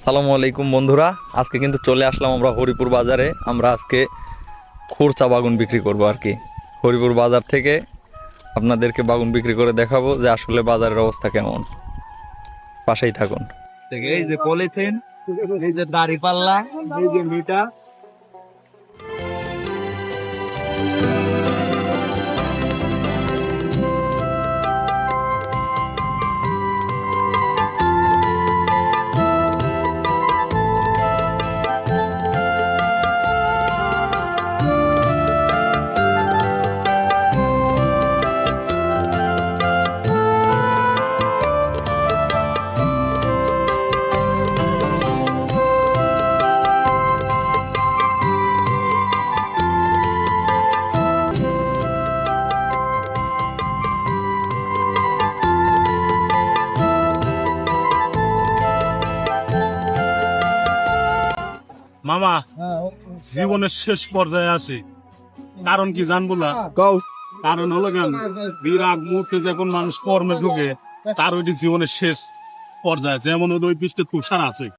আসসালামু আলাইকুম বন্ধুরা, আজকে কিন্তু চলে আসলাম আমরা হরিপুর বাজারে। আমরা আজকে খুরচা বাগুন বিক্রি করব আর কি। হরিপুর বাজার থেকে আপনাদেরকে বাগুন বিক্রি করে দেখাবো যে আসলে বাজারের অবস্থা কেমন। পাশেই থাকুন। এই যে পলিথিন, এই যে দাড়ি পাল্লা, এই যে মিটা। মামা জীবনের শেষ পর্যায়ে আছে, কারণ কি জানবো না? কারণ হলো কেন, বিরাট মুহূর্তে যখন মানুষ কর্মে ঢুকে তার ওইটি জীবনের শেষ পর্যায়ে, যেমন ওই পৃষ্ঠে তুষার আছে।